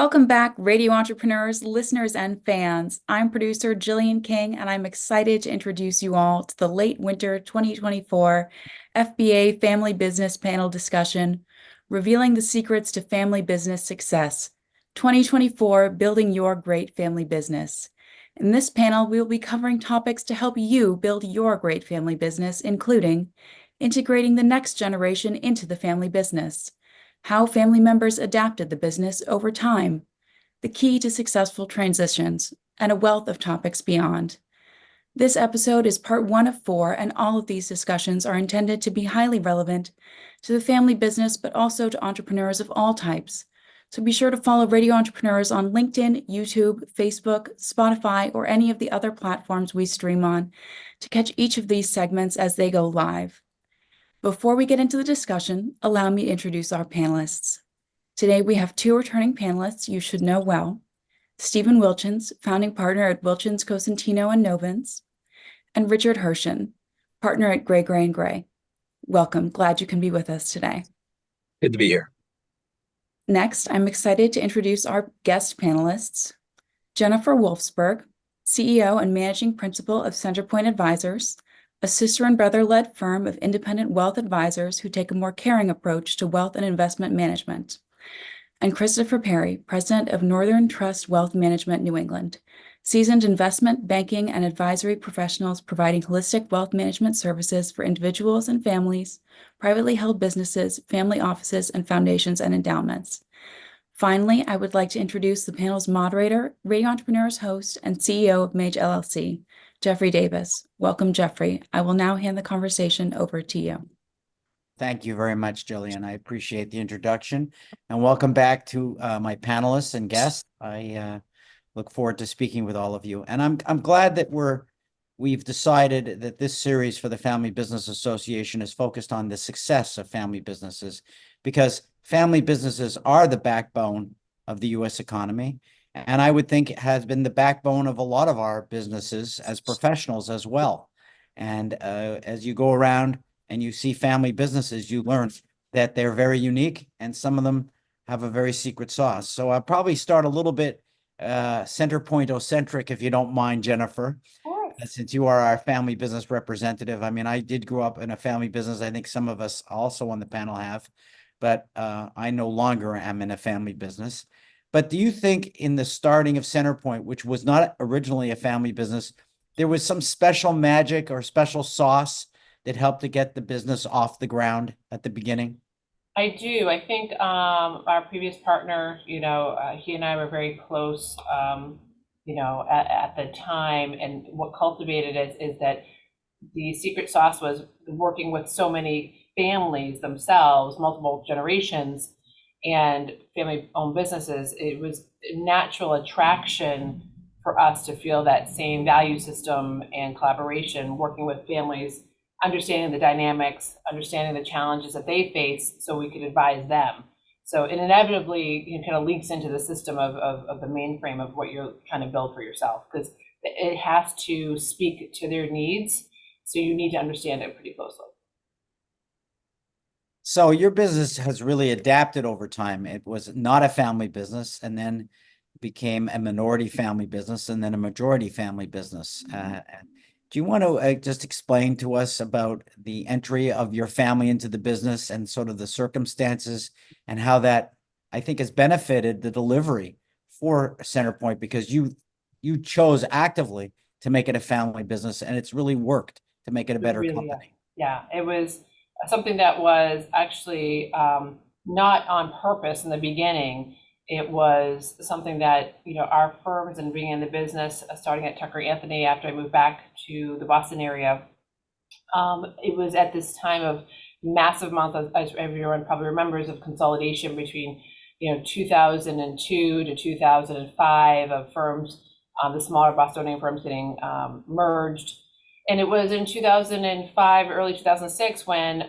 Welcome back, radio entrepreneurs, listeners, and fans. I'm producer Jillian King, and I'm excited to introduce you all to the late winter 2024 FBA Family Business Panel Discussion, Revealing the Secrets to Family Business Success, 2024 Building Your Great Family Business. In this panel, we will be covering topics to help you build your great family business, including integrating the next generation into the family business, how family members adapted the business over time, the key to successful transitions, and a wealth of topics beyond. This episode is part 1 of 4, and all of these discussions are intended to be highly relevant to the family business, but also to entrepreneurs of all types. So be sure to follow Radio Entrepreneurs on LinkedIn, YouTube, Facebook, Spotify, or any of the other platforms we stream on to catch each of these segments as they go live. Before we get into the discussion, allow me to introduce our panelists. Today, we have 2 returning panelists you should know well: Stephen Wilchins, founding partner at Wilchins, Cosentino, and Novins, and Richard Hirschen, partner at Gray, Gray & Gray. Welcome. Glad you can be with us today. Good to be here. Next, I'm excited to introduce our guest panelists: Jennifer Wolfsberg, CEO and Managing Principal of Centerpoint Advisors, a sister and brother-led firm of independent wealth advisors who take a more caring approach to wealth and investment management, and Christopher Perry, president of Northern Trust Wealth Management, New England, seasoned investment, banking, and advisory professionals providing holistic wealth management services for individuals and families, privately held businesses, family offices, and foundations and endowments. Finally, I would like to introduce the panel's moderator, Radio Entrepreneurs host, and CEO of Mage LLC, JDavis. Welcome, Jeffrey. I will now hand the conversation over to you. Thank you very much, Jillian. I appreciate the introduction, and welcome back to my panelists and guests. I look forward to speaking with all of you, and I'm glad that we've decided that this series for the Family Business Association is focused on the success of family businesses, because family businesses are the backbone of the U.S. economy. And I would think it has been the backbone of a lot of our businesses as professionals as well. And as you go around and you see family businesses, you learn that they're very unique, and some of them have a very secret sauce. So I'll probably start a little bit Centerpoint-ocentric, if you don't mind, Jennifer, since you are our family business representative. I mean, I did grow up in a family business. I think some of us also on the panel have, but I no longer am in a family business. But do you think in the starting of Centerpoint, which was not originally a family business, there was some special magic or special sauce that helped to get the business off the ground at the beginning? I do. I think our previous partner, he and I were very close, at the time. And what cultivated it is that the secret sauce was working with so many families themselves, multiple generations, and family-owned businesses. It was a natural attraction for us to feel that same value system and collaboration, working with families, understanding the dynamics, understanding the challenges that they face, so we could advise them. So it inevitably kind of leaks into the system of the mainframe of what you're trying to build for yourself, because it has to speak to their needs. So you need to understand it pretty closely. So your business has really adapted over time. It was not a family business, and then became a minority family business, and then a majority family business. Do you want to just explain to us about the entry of your family into the business and sort of the circumstances, and how that, I think, has benefited the delivery for Centerpoint, because you chose actively to make it a family business, and it's really worked to make it a better company. Yeah, it was something that was actually not on purpose in the beginning. It was something that, our firms and being in the business, starting at Tucker Anthony after I moved back to the Boston area, it was at this time of massive amounts, as everyone probably remembers, of consolidation between 2002 to 2005 of firms, the smaller Bostonian firms getting merged. And it was in 2005, early 2006, when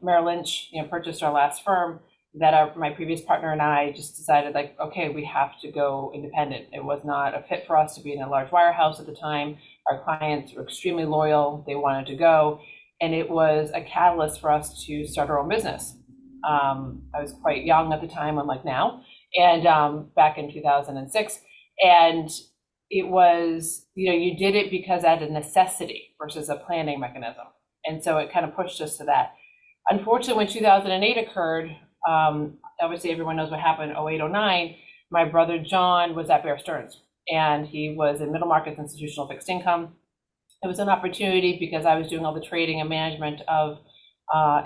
Merrill Lynch purchased our last firm, that my previous partner and I just decided, okay, we have to go independent. It was not a fit for us to be in a large wirehouse at the time. Our clients were extremely loyal. They wanted to go. And it was a catalyst for us to start our own business. I was quite young at the time, unlike now. and back in 2006. And it was, you did it because out of necessity versus a planning mechanism. And so it kind of pushed us to that. Unfortunately, when 2008 occurred, obviously everyone knows what happened in 08, 09. My brother John was at Bear Stearns, and he was in middle markets institutional fixed income. It was an opportunity because I was doing all the trading and management of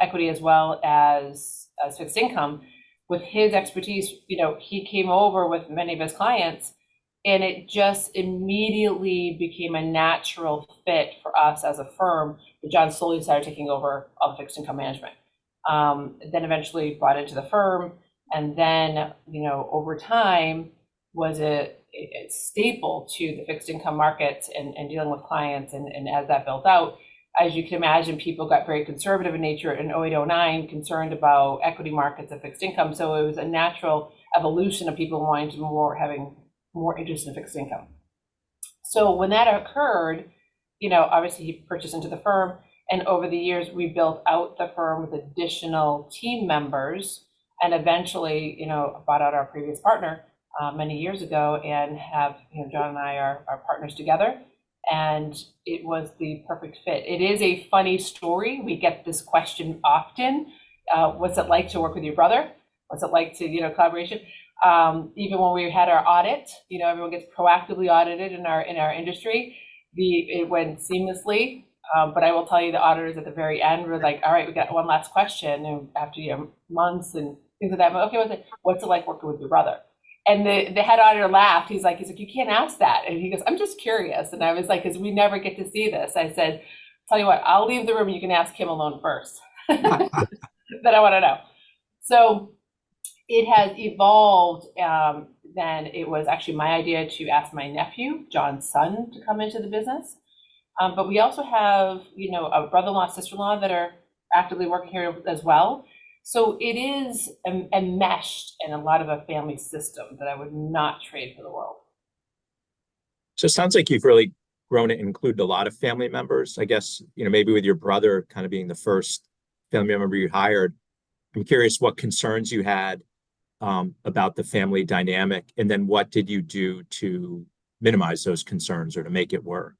equity as well as fixed income. With his expertise, he came over with many of his clients, and it just immediately became a natural fit for us as a firm. John slowly started taking over all the fixed income management. Then eventually brought into the firm, and then over time was a staple to the fixed income markets and dealing with clients. And as that built out, as you can imagine, people got very conservative in nature in 08, 09, concerned about equity markets and fixed income. So it was a natural evolution of people wanting to having more interest in fixed income. So when that occurred, obviously he purchased into the firm, and over the years we built out the firm with additional team members, and eventually, bought out our previous partner many years ago, and have, John and I are partners together, and it was the perfect fit. It is a funny story. We get this question often. What's it like to work with your brother? What's it like to, collaboration? Even when we had our audit, everyone gets proactively audited in our industry. It went seamlessly, but I will tell you, the auditors at the very end were like, "All right, we got one last question," and after months and things like that, but okay, what's it like working with your brother? And the head auditor laughed. He's like, "You can't ask that." And he goes, "I'm just curious." And I was like, "Because we never get to see this." I said, "Tell you what, I'll leave the room. You can ask him alone first." That I want to know. So it has evolved. Then it was actually my idea to ask my nephew, John's son, to come into the business. But we also have, a brother-in-law, sister-in-law that are actively working here as well. So it is enmeshed in a lot of a family system that I would not trade for the world. So it sounds like you've really grown to include a lot of family members. I guess, maybe with your brother kind of being the first family member you hired. I'm curious what concerns you had about the family dynamic, and then what did you do to minimize those concerns or to make it work?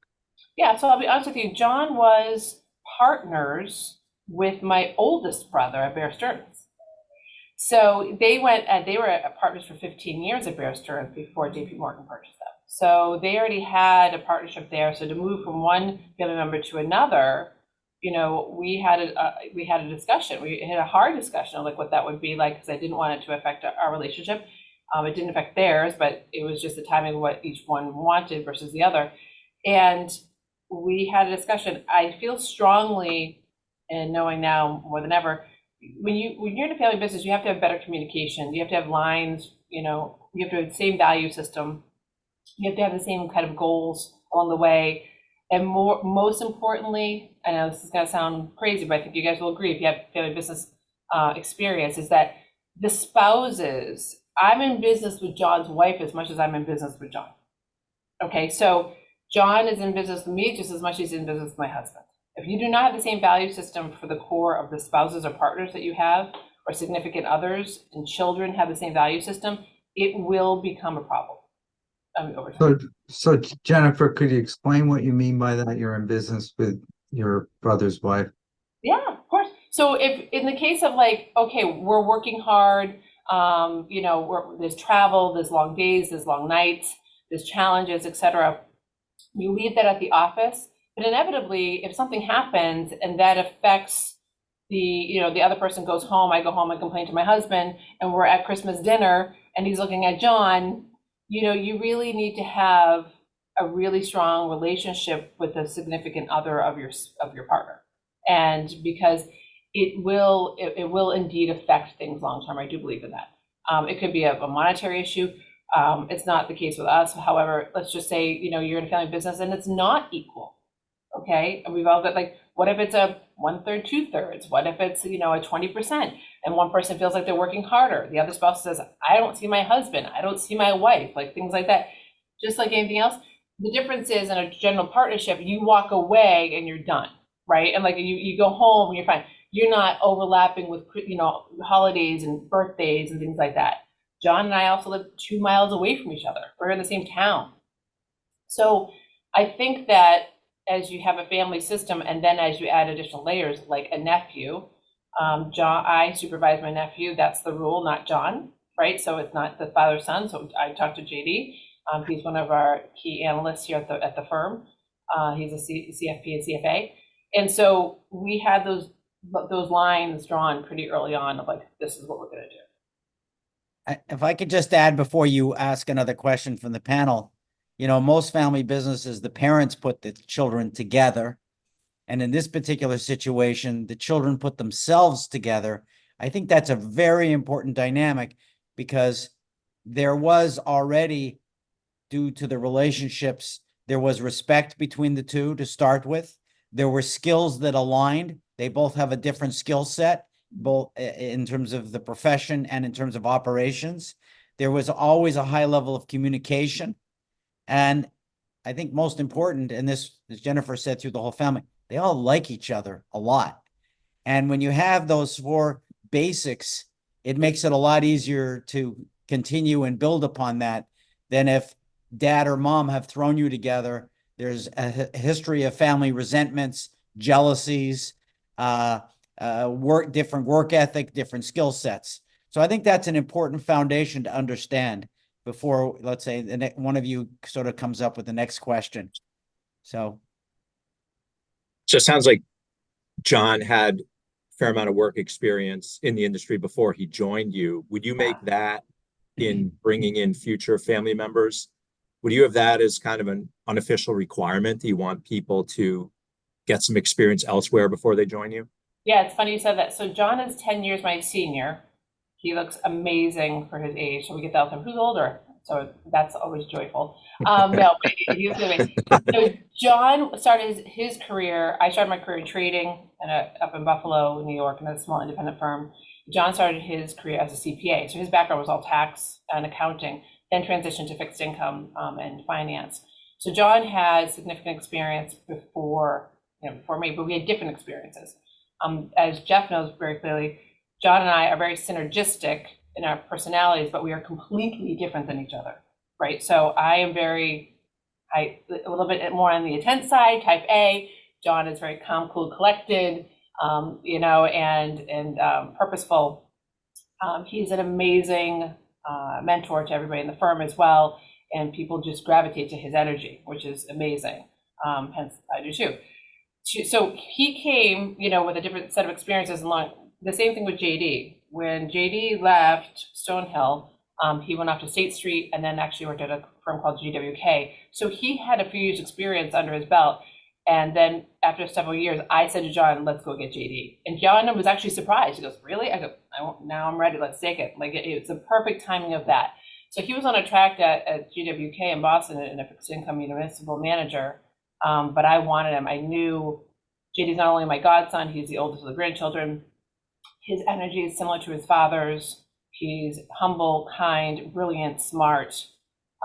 Yeah, so I'll be honest with you. John was partners with my oldest brother at Bear Stearns. So they were partners for 15 years at Bear Stearns before JP Morgan purchased them. So they already had a partnership there. So to move from one family member to another, we had a discussion. We had a hard discussion of like what that would be like, because I didn't want it to affect our relationship. It didn't affect theirs, but it was just the timing of what each one wanted versus the other. And we had a discussion. I feel strongly, and knowing now more than ever, when you're in a family business, you have to have better communication. You have to have lines, you have to have the same value system. You have to have the same kind of goals along the way. And most importantly, I know this is going to sound crazy, but I think you guys will agree if you have family business experience, is that the spouses, I'm in business with John's wife as much as I'm in business with John. Okay, so John is in business with me just as much as he's in business with my husband. If you do not have the same value system for the core of the spouses or partners that you have, or significant others and children have the same value system, it will become a problem over time. So Jennifer, could you explain what you mean by that? You're in business with your brother's wife? Yeah, of course. So if in the case of like, okay, we're working hard, there's travel, there's long days, there's long nights, there's challenges, etc. You leave that at the office, but inevitably, if something happens and that affects the other person goes home, I go home and complain to my husband, and we're at Christmas dinner and he's looking at John, you really need to have a really strong relationship with a significant other of your partner. And because it will indeed affect things long term. I do believe in that. It could be a monetary issue. It's not the case with us. However, let's just say, you're in a family business and it's not equal. Okay. And we've all got like, what if it's a 1/3, 2/3? What if it's, a 20% and one person feels like they're working harder? The other spouse says, I don't see my husband. I don't see my wife, like things like that. Just like anything else. The difference is in a general partnership, you walk away and you're done. Right. And like you go home and you're fine. You're not overlapping with, holidays and birthdays and things like that. John and I also live 2 miles away from each other. We're in the same town. So I think that as you have a family system, and then as you add additional layers, like a nephew, I supervise my nephew. That's the rule, not John, right? So it's not the father's son. So I talked to JD. He's one of our key analysts here at the firm. He's a CFP and CFA. And so we had those lines drawn pretty early on of like, this is what we're going to do. If I could just add before you ask another question from the panel, most family businesses, the parents put the children together. And in this particular situation, the children put themselves together. I think that's a very important dynamic because there was already, due to the relationships, there was respect between the two to start with. There were skills that aligned. They both have a different skill set, both in terms of the profession and in terms of operations. There was always a high level of communication. And I think most important, and this, as Jennifer said, through the whole family, they all like each other a lot. And when you have those 4 basics, it makes it a lot easier to continue and build upon that than if dad or mom have thrown you together. There's a history of family resentments, jealousies, different work ethic, different skill sets. So I think that's an important foundation to understand before, let's say, one of you sort of comes up with the next question. So it sounds like John had a fair amount of work experience in the industry before he joined you. Would you make that in bringing in future family members? Would you have that as kind of an unofficial requirement? Do you want people to get some experience elsewhere before they join you? Yeah, it's funny you said that. So John is 10 years my senior. He looks amazing for his age. So we get that with him. Who's older? So that's always joyful. No, he's good. So John started his career. I started my career in trading up in Buffalo, New York, in a small independent firm. John started his career as a CPA. So his background was all tax and accounting, then transitioned to fixed income and finance. So John had significant experience before me, but we had different experiences. As Jeff knows very clearly, John and I are very synergistic in our personalities, but we are completely different than each other, right? So I am a little bit more on the intense side, type A. John is very calm, cool, collected, and purposeful. He's an amazing mentor to everybody in the firm as well, and people just gravitate to his energy, which is amazing. Hence, I do too. So he came, with a different set of experiences along. The same thing with JD. When JD left Stonehill, he went off to State Street and then actually worked at a firm called GWK. So he had a few years experience under his belt. And then after several years, I said to John, let's go get JD. And John was actually surprised. He goes, really? I go, now I'm ready. Let's take it. Like it's the perfect timing of that. So he was on a track at GWK in Boston in a fixed income municipal manager. But I wanted him. I knew JD's not only my godson, he's the oldest of the grandchildren. His energy is similar to his father's. He's humble, kind, brilliant, smart,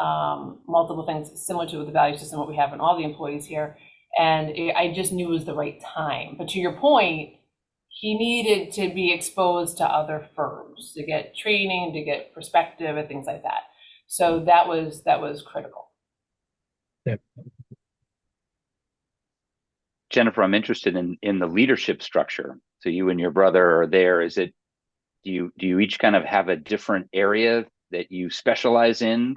multiple things similar to the value system what we have in all the employees here. And I just knew it was the right time. But to your point, he needed to be exposed to other firms to get training, to get perspective and things like that. So that was critical. Yeah. Jennifer, I'm interested in the leadership structure. So you and your brother are there. Do you each kind of have a different area that you specialize in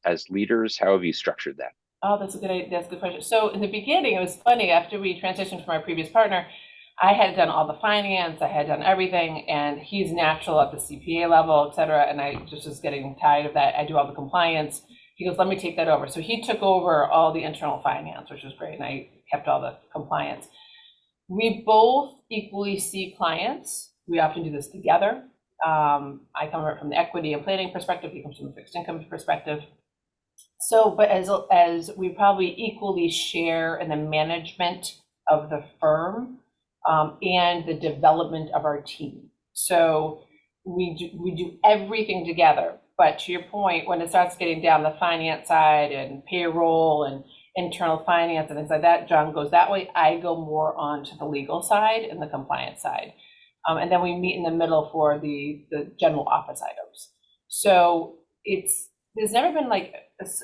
as leaders? How have you structured that? Oh, that's a good question. So in the beginning, it was funny. After we transitioned from our previous partner, I had done all the finance, I had done everything, and he's natural at the CPA level, et cetera. And I just was getting tired of that. I do all the compliance. He goes, let me take that over. So he took over all the internal finance, which was great. And I kept all the compliance. We both equally see clients. We often do this together. I come from the equity and planning perspective. He comes from the fixed income perspective. So, but as we probably equally share in the management of the firm and the development of our team. So we do everything together. But to your point, when it starts getting down the finance side and payroll and internal finance and things like that, John goes that way. I go more onto the legal side and the compliance side. And then we meet in the middle for the general office items. So there's never been like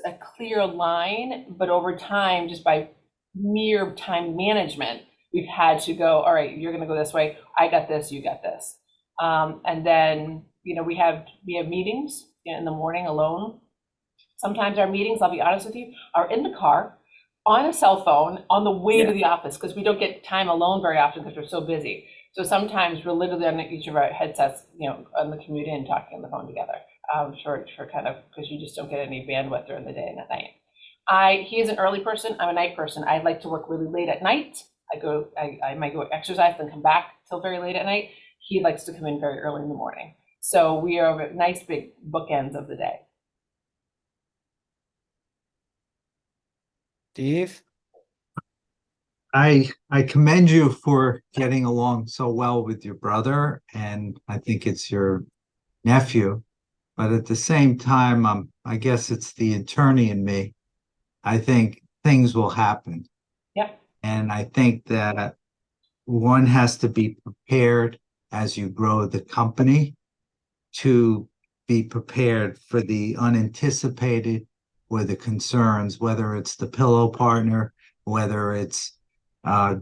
a clear line, but over time, just by mere time management, we've had to go, all right, you're going to go this way. I got this, you got this. And then, we have meetings in the morning alone. Sometimes our meetings, I'll be honest with you, are in the car, on a cell phone, on the way to the office, because we don't get time alone very often because we're so busy. So sometimes we're literally on each of our headsets, on the commute in, talking on the phone together, for kind of, because you just don't get any bandwidth during the day and at night. He is an early person. I'm a night person. I like to work really late at night. I might go exercise, then come back till very late at night. He likes to come in very early in the morning. So we are nice big bookends of the day. Steve? I commend you for getting along so well with your brother, and I think it's your nephew. But at the same time, I guess it's the attorney in me. I think things will happen. Yep. And I think that one has to be prepared as you grow the company to be prepared for the unanticipated or the concerns, whether it's the pillow partner, whether it's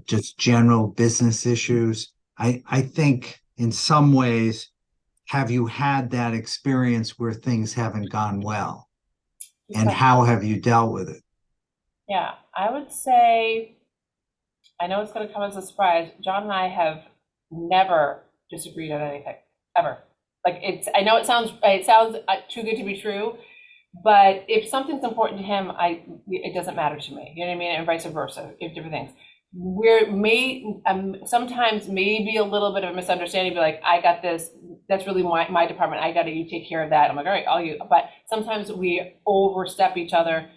just general business issues. I think in some ways, have you had that experience where things haven't gone well? And how have you dealt with it? Yeah, I would say, I know it's going to come as a surprise, John and I have never disagreed on anything, ever. Like I know it sounds too good to be true, but if something's important to him, it doesn't matter to me. You know what I mean? And vice versa, if different things. Sometimes maybe a little bit of a misunderstanding, be like, I got this, that's really my department, I got it, you take care of that. I'm like, all right, but sometimes we overstep each other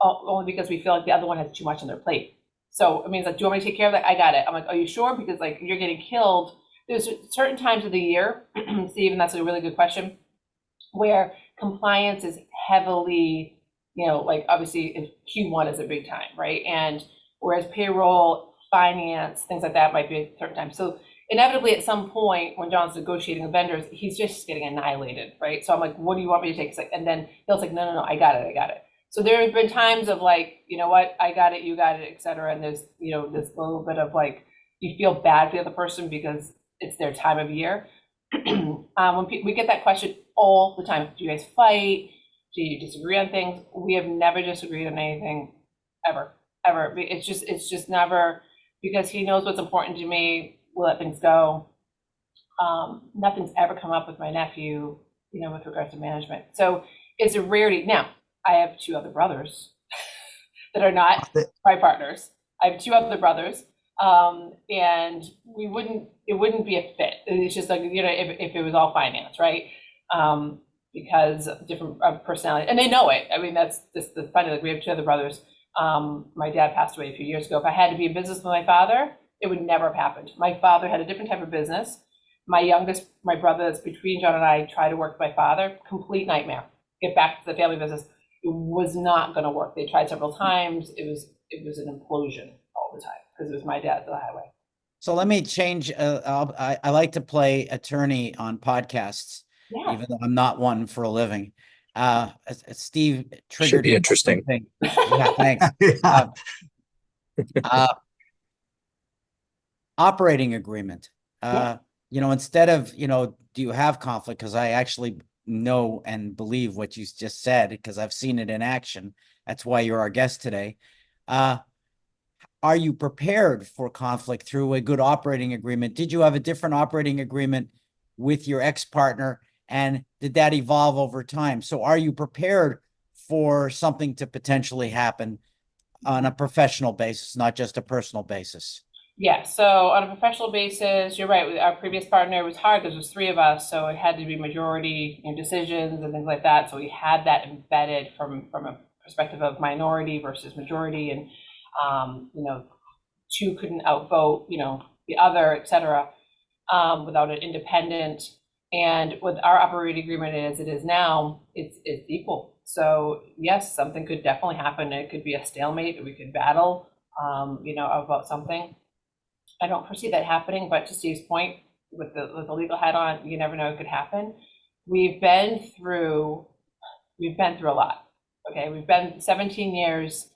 only because we feel like the other one has too much on their plate. So it means like, do you want me to take care of that? I got it. I'm like, are you sure? Because like you're getting killed. There's certain times of the year, Steve, and that's a really good question, where compliance is heavily, like obviously Q1 is a big time, right? And whereas payroll, finance, things like that might be a certain time. So inevitably at some point when John's negotiating with vendors, he's just getting annihilated, right? So I'm like, what do you want me to take? No, no, I got it. So there have been times of like, you know what, I got it, you got it, et cetera. And there's, this little bit of like, you feel bad for the other person because it's their time of year. When we get that question all the time, do you guys fight? Do you disagree on things? We have never disagreed on anything, ever. It's just never, because he knows what's important to me. We'll let things go. Nothing's ever come up with my nephew, with regards to management. So it's a rarity. Now, I have two other brothers that are not my partners. I have two other brothers, and it wouldn't be a fit. It's just like, if it was all finance, right? Because different personality, and they know it. I mean, that's just the funny. Like we have two other brothers. My dad passed away a few years ago. If I had to be in business with my father, it would never have happened. My father had a different type of business. My brother that's between John and I, tried to work with my father. Complete nightmare. Get back to the family business. It was not going to work. They tried several times. It was an implosion all the time because it was my dad's the highway. So let me change. I like to play attorney on podcasts, even though I'm not one for a living. Steve triggered. Should be interesting. Yeah, thanks. Operating agreement. Instead of, do you have conflict? Because I actually know and believe what you just said, because I've seen it in action. That's why you're our guest today. Are you prepared for conflict through a good operating agreement? Did you have a different operating agreement with your ex-partner? And did that evolve over time? So are you prepared for something to potentially happen on a professional basis, not just a personal basis? Yeah, so on a professional basis, you're right. Our previous partner, was hard because there was three of us, so it had to be majority decisions and things like that. So we had that embedded from a perspective of minority versus majority, and two couldn't outvote the other, et cetera, without an independent. And with our operating agreement as it is now, it's equal. So yes, something could definitely happen. It could be a stalemate. We could battle, about something. I don't foresee that happening, but to Steve's point, with the legal hat on, you never know, it could happen. we've been through a lot. Okay, we've been 17 years,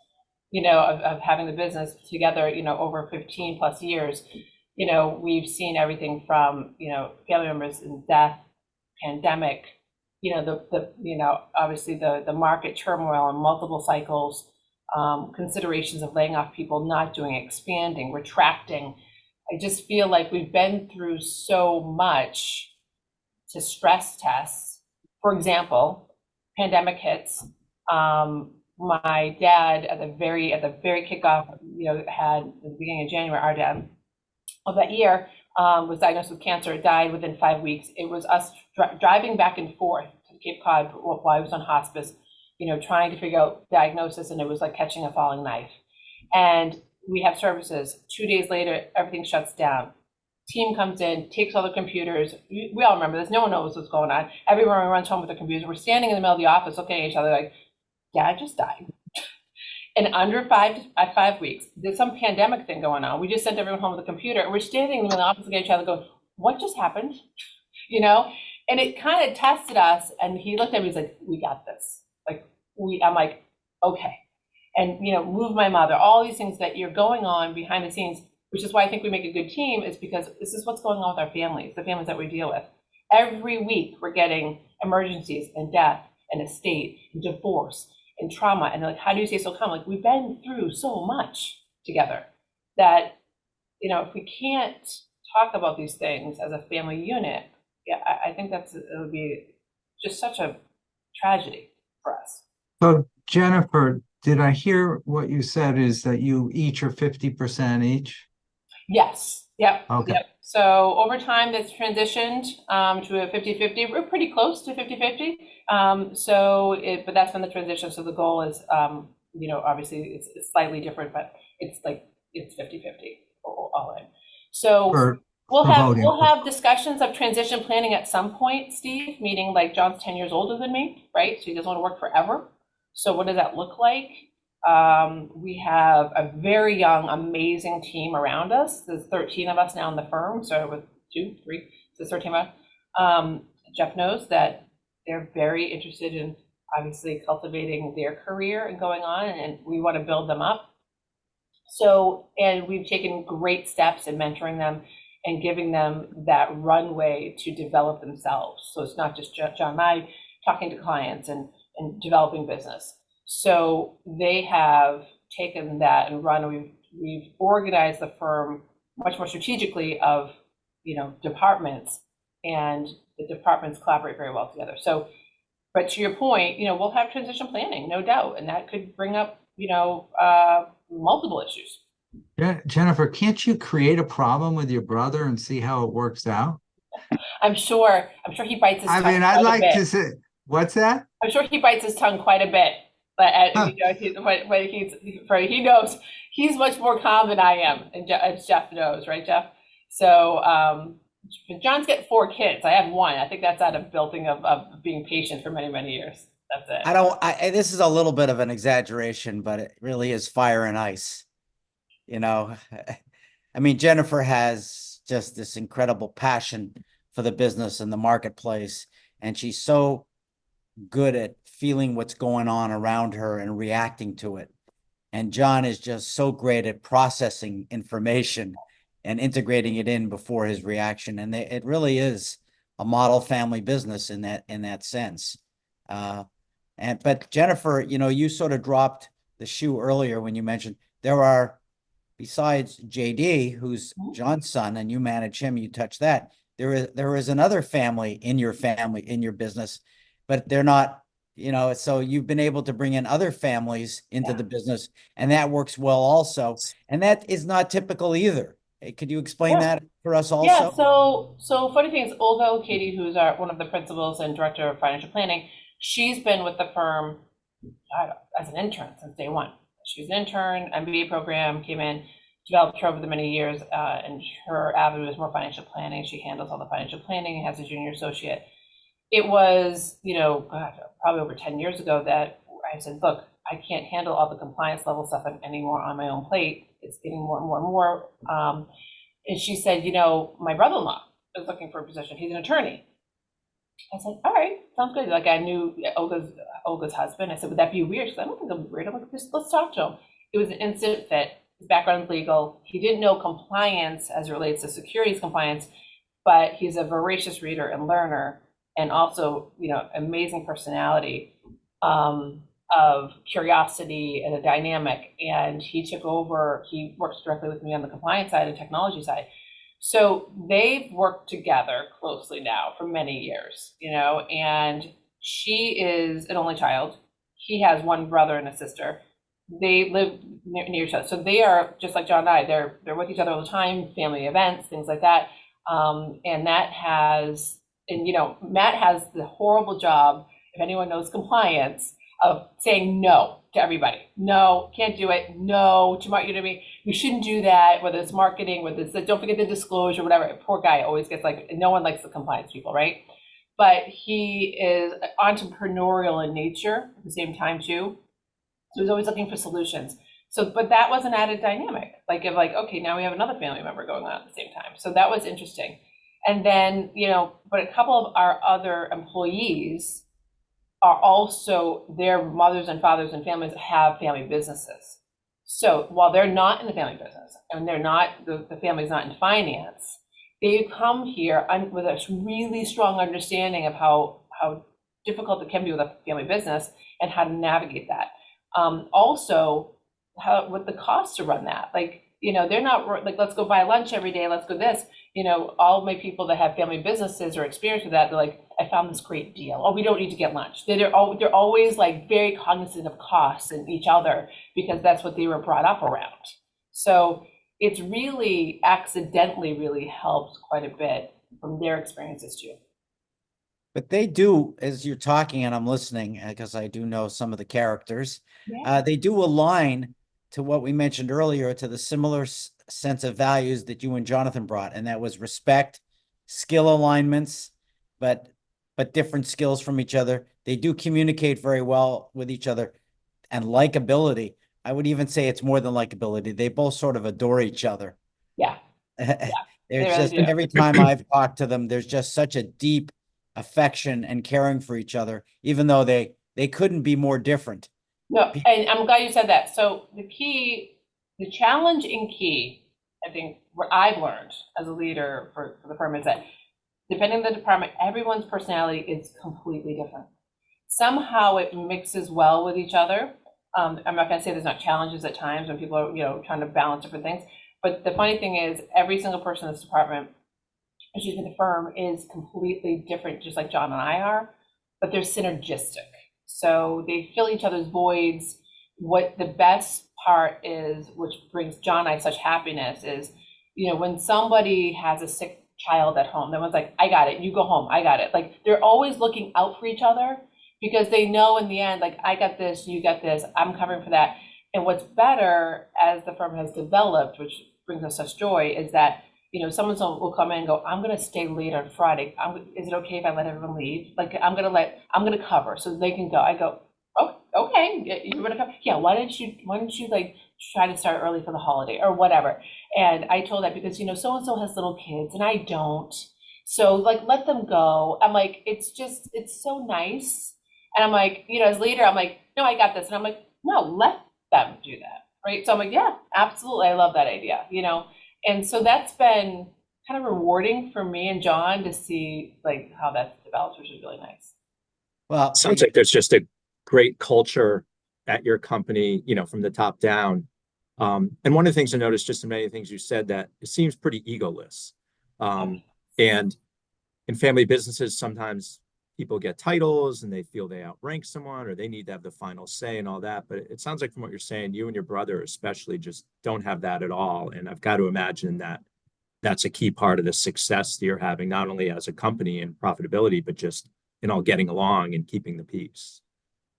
of having the business together, over 15 plus years. We've seen everything from, family members in death, pandemic, obviously the market turmoil and multiple cycles, considerations of laying off people, not doing, expanding, retracting. I just feel like we've been through so much to stress tests. For example, pandemic hits. My dad at the very kickoff, had at the beginning of January, our dad of that year was diagnosed with cancer, died within 5 weeks. It was us driving back and forth to Cape Cod while I was on hospice, trying to figure out diagnosis, and it was like catching a falling knife. And we have services. 2 days later, everything shuts down. Team comes in, takes all the computers. We all remember this. No one knows what's going on. Everyone runs home with the computers. We're standing in the middle of the office looking at each other like, Dad just died. And under 5 weeks, there's some pandemic thing going on. We just sent everyone home with a computer. And we're standing in the middle of the office looking at each other going, what just happened? And it kind of tested us. And he looked at me, he's like, we got this. I'm like, okay. And, move my mother, all these things that you're going on behind the scenes, which is why I think we make a good team, is because this is what's going on with our families, the families that we deal with. Every week we're getting emergencies and death and estate and divorce and trauma. And like, how do you stay so calm? Like, we've been through so much together that, if we can't talk about these things as a family unit, I think it would be just such a tragedy for us. So Jennifer, did I hear what you said is that you each are 50% each? Yes. Yep. Okay. Yep. So over time, that's transitioned to a 50-50. We're pretty close to 50-50. But that's been the transition. So the goal is, obviously it's slightly different, but it's 50-50 all in. So we'll have discussions of transition planning at some point, Steve, meaning like John's 10 years older than me, right? So he doesn't want to work forever. So what does that look like? We have a very young, amazing team around us. There's 13 of us now in the firm. So with 2, 3, so 13 of us. Jeff knows that they're very interested in obviously cultivating their career and going on, and we want to build them up. So, and we've taken great steps in mentoring them and giving them that runway to develop themselves. So it's not just John and I talking to clients and developing business. So they have taken that and run. We've organized the firm much more strategically of, departments, and the departments collaborate very well together. So, but to your point, we'll have transition planning, no doubt, and that could bring up, multiple issues. Yeah, Jennifer, can't you create a problem with your brother and see how it works out? I'm sure he bites his tongue. I'd like to say, what's that? I'm sure he bites his tongue quite a bit, but he knows he's much more calm than I am, and as Jeff knows, right, Jeff? So, John's got 4 kids. I have 1. I think that's out of building of being patient for many, many years. That's it. This is a little bit of an exaggeration, but it really is fire and ice. I mean, Jennifer has just this incredible passion for the business and the marketplace, and she's so good at feeling what's going on around her and reacting to it. And John is just so great at processing information and integrating it in before his reaction. And it really is a model family business in that sense. But Jennifer, you sort of dropped the shoe earlier when you mentioned there are, besides JD, who's John's son, and you manage him, you touch that. There is another family in your business, but they're not, so you've been able to bring in other families into the business, and that works well also. And that is not typical either. Could you explain that for us also? Yeah, so funny thing is, Olga Katie, who's one of the principals and director of financial planning, she's been with the firm as an intern since day one. She's an intern, MBA program, came in, developed her over the many years, and her avenue is more financial planning. She handles all the financial planning, has a junior associate. It was, probably over 10 years ago that I said, look, I can't handle all the compliance level stuff anymore on my own plate. It's getting more and more and more. And she said, my brother-in-law is looking for a position. He's an attorney. I said, all right, sounds good. Like I knew Olga's husband. I said, would that be weird? She said, I don't think it'll be weird. I'm like, just let's talk to him. It was an instant fit. His background's legal. He didn't know compliance as it relates to securities compliance, but he's a voracious reader and learner, and also, amazing personality, of curiosity and a dynamic. And he took over, he works directly with me on the compliance side and technology side. So they've worked together closely now for many years, and she is an only child. He has one brother and a sister. They live near each other. So they are just like John and I, they're with each other all the time, family events, things like that. And Matt has the horrible job, if anyone knows compliance, of saying no to everybody. No, can't do it. No, tomorrow, we shouldn't do that, whether it's marketing, whether it's don't forget the disclosure, whatever. Poor guy always gets no one likes the compliance people, right? But he is entrepreneurial in nature at the same time too. So he's always looking for solutions. So, but that was an added dynamic, okay, now we have another family member going on at the same time. So that was interesting. And then, but a couple of our other employees are also, their mothers and fathers and families have family businesses. So while they're not in the family business and they're not, the family's not in finance, they come here with a really strong understanding of how difficult it can be with a family business and how to navigate that. Also, what the cost to run that, they're not like, let's go buy lunch every day, let's go this. All of my people that have family businesses or experience with that, they're like, I found this great deal. Oh, we don't need to get lunch. They're always very cognizant of costs and each other because that's what they were brought up around. So it's really accidentally really helped quite a bit from their experiences too. But they do, as you're talking and I'm listening, because I do know some of the characters, they do align to what we mentioned earlier, to the similar sense of values that you and Jonathan brought, and that was respect, skill alignments, but different skills from each other. They do communicate very well with each other, and likability. I would even say it's more than likability. They both sort of adore each other. Yeah. There's just, every time I've talked to them, there's just such a deep affection and caring for each other, even though they couldn't be more different. No, and I'm glad you said that. So the challenge in key, I think what I've learned as a leader for the firm is that depending on the department, everyone's personality is completely different. Somehow it mixes well with each other. I'm not going to say there's not challenges at times when people are, trying to balance different things. But the funny thing is, every single person in this department, excuse me, the firm is completely different, just like John and I are, but they're synergistic. So they fill each other's voids. What the best part is, which brings John and I such happiness, is, when somebody has a sick child at home, everyone's like, I got it, you go home, I got it. They're always looking out for each other because they know in the end, I got this, you got this, I'm covering for that. And what's better as the firm has developed, which brings us such joy, is that someone will come in and go, I'm going to stay late on Friday. Is it okay if I let everyone leave? I'm going to cover so they can go. I go, oh, okay, you're going to cover. Yeah. Why didn't you try to start early for the holiday or whatever? And I told that because, so-and-so has little kids and I don't. So let them go. I'm like, it's so nice. And I'm like, as leader, I'm like, no, I got this. And I'm like, no, let them do that. Right. So I'm like, yeah, absolutely. I love that idea, And so that's been kind of rewarding for me and John to see how that's developed, which is really nice. Well, sounds like there's just a great culture at your company, from the top down. And one of the things I noticed just in many things you said, that it seems pretty egoless. And in family businesses, sometimes people get titles and they feel they outrank someone or they need to have the final say and all that. But it sounds like from what you're saying, you and your brother especially just don't have that at all. And I've got to imagine that that's a key part of the success that you're having, not only as a company and profitability, but just in all getting along and keeping the peace.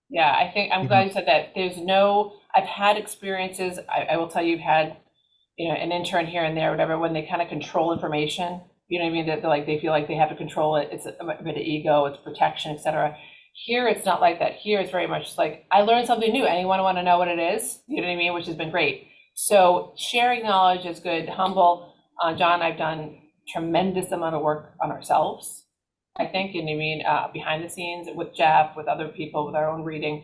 Yeah, I think I'm glad you said that. I've had experiences, I will tell you, I've had, an intern here and there, whatever, when they kind of control information. You know what I mean? That they feel like they have to control it. It's a bit of ego, it's protection, etc. Here, it's not like that. Here, it's very much I learned something new. Anyone want to know what it is? You know what I mean? Which has been great. So sharing knowledge is good. Humble. John and I've done tremendous amount of work on ourselves. I think, and I mean, behind the scenes with Jeff, with other people, with our own reading,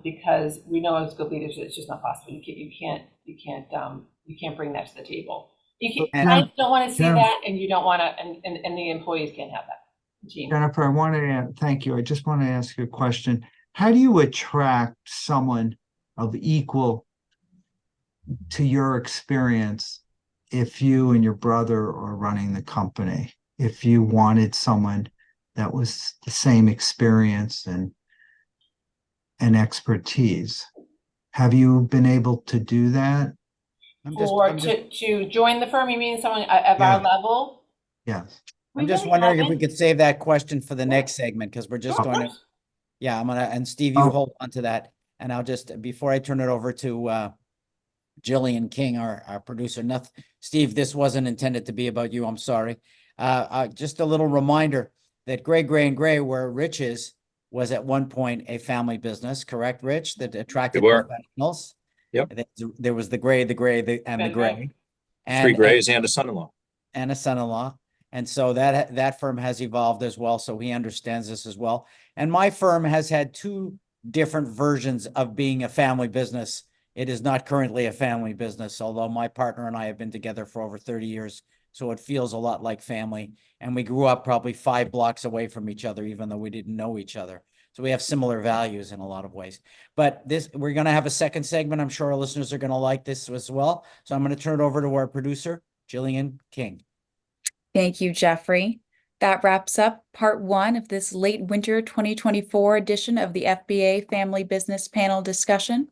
because we know as good leaders, it's just not possible. You can't bring that to the table. You And- clients don't want to see Jennifer- that, and you don't want to, and the employees can't have that. The team. Jennifer, I want to thank you. I just want to ask you a question. How do you attract someone of equal to your experience if you and your brother are running the company? If you wanted someone that was the same experience and expertise, have you been able to do that? Or to join the firm, you mean someone of Yeah. our level? Yes. I'm We just really wondering if we haven't. could save that question for the next segment, because we're just Sure, of going to, course. yeah, I'm gonna, and Steve, you Oh. hold on to that. And I'll just, before I turn it over to Jillian King, our producer, nothing, Steve, this wasn't intended to be about you. I'm sorry. Just a little reminder that Gray, where Rich is, was at one point a family business, correct, Rich? That attracted They were. professionals. Yep. There was the Gray, and the Gray. Gray. Three Grays and a son-in-law. And a son-in-law. And so that firm has evolved as well. So he understands this as well. And my firm has had two different versions of being a family business. It is not currently a family business, although my partner and I have been together for over 30 years. So it feels a lot like family. And we grew up probably 5 blocks away from each other, even though we didn't know each other. So we have similar values in a lot of ways. But we're going to have a second segment. I'm sure our listeners are going to like this as well. So I'm going to turn it over to our producer, Jillian King. Thank you, Jeffrey. That wraps up part 1 of this late winter 2024 edition of the FBA Family Business Panel discussion.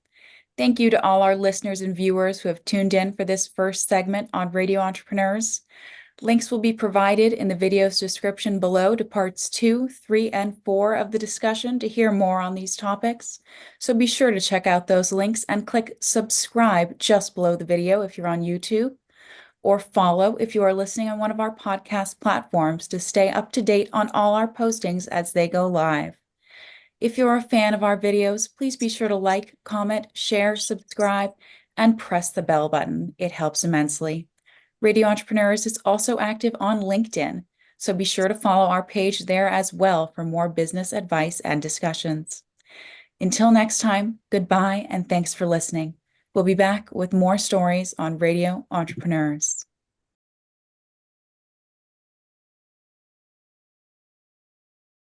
Thank you to all our listeners and viewers who have tuned in for this first segment on Radio Entrepreneurs. Links will be provided in the video's description below to parts 2, 3, and 4 of the discussion to hear more on these topics. So be sure to check out those links and click subscribe just below the video if you're on YouTube, or follow if you are listening on one of our podcast platforms to stay up to date on all our postings as they go live. If you're a fan of our videos, please be sure to like, comment, share, subscribe, and press the bell button. It helps immensely. Radio Entrepreneurs is also active on LinkedIn, so be sure to follow our page there as well for more business advice and discussions. Until next time, goodbye and thanks for listening. We'll be back with more stories on Radio Entrepreneurs.